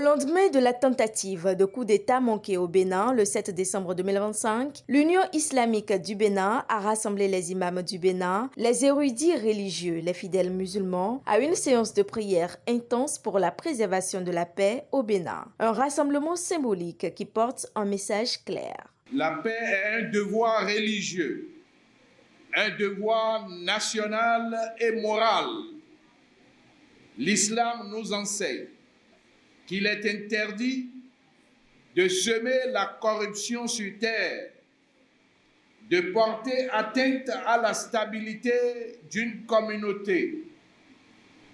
lendemain de la tentative de coup d'État manqué au Bénin le 7 décembre 2025, l'Union islamique du Bénin a rassemblé les imams du Bénin, les érudits religieux, les fidèles musulmans, à une séance de prière intense pour la préservation de la paix au Bénin. Un rassemblement symbolique qui porte un message clair. La paix est un devoir religieux, un devoir national et moral. L'islam nous enseigne qu'il est interdit de semer la corruption sur terre, de porter atteinte à la stabilité d'une communauté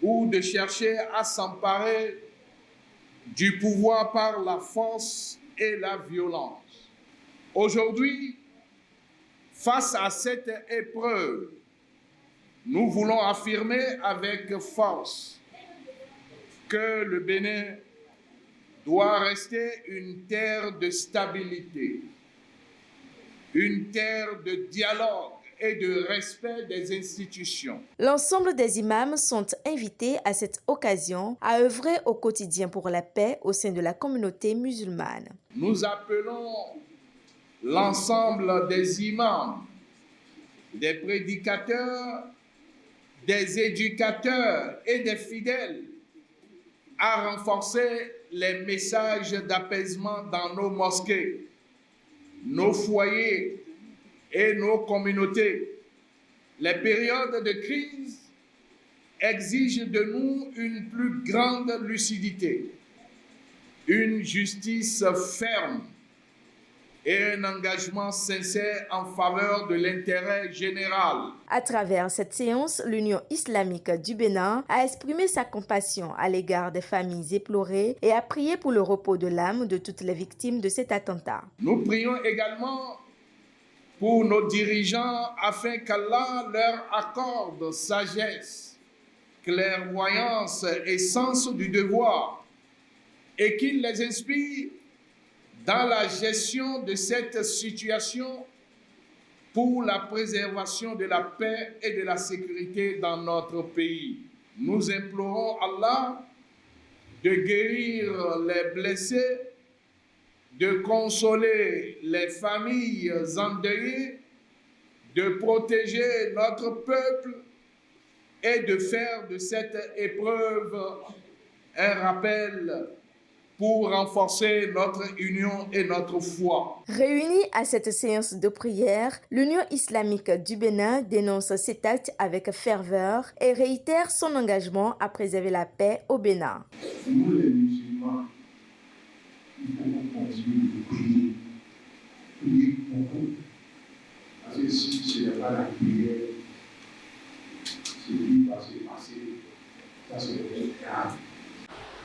ou de chercher à s'emparer du pouvoir par la force et la violence. Aujourd'hui, face à cette épreuve, nous voulons affirmer avec force que le Bénin doit rester une terre de stabilité, une terre de dialogue et de respect des institutions. L'ensemble des imams sont invités à cette occasion à œuvrer au quotidien pour la paix au sein de la communauté musulmane. Nous appelons l'ensemble des imams, des prédicateurs, des éducateurs et des fidèles à renforcer les messages d'apaisement dans nos mosquées, nos foyers et nos communautés. Les périodes de crise exigent de nous une plus grande lucidité, une justice ferme et un engagement sincère en faveur de l'intérêt général. À travers cette séance, l'Union islamique du Bénin a exprimé sa compassion à l'égard des familles éplorées et a prié pour le repos de l'âme de toutes les victimes de cet attentat. Nous prions également pour nos dirigeants afin qu'Allah leur accorde sagesse, clairvoyance et sens du devoir et qu'il les inspire dans la gestion de cette situation pour la préservation de la paix et de la sécurité dans notre pays. Nous implorons Allah de guérir les blessés, de consoler les familles endeuillées, de protéger notre peuple et de faire de cette épreuve un rappel pour renforcer notre union et notre foi. Réunis à cette séance de prière, l'Union islamique du Bénin dénonce cet acte avec ferveur et réitère son engagement à préserver la paix au Bénin. Nous les musulmans, il faut continuer de prier. Prier beaucoup. Parce que si ce n'est pas la prière, ce qui va se passer, ça se fait grave.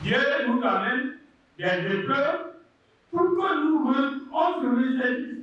Dieu nous amène des épreuves pour que nous on se réjouisse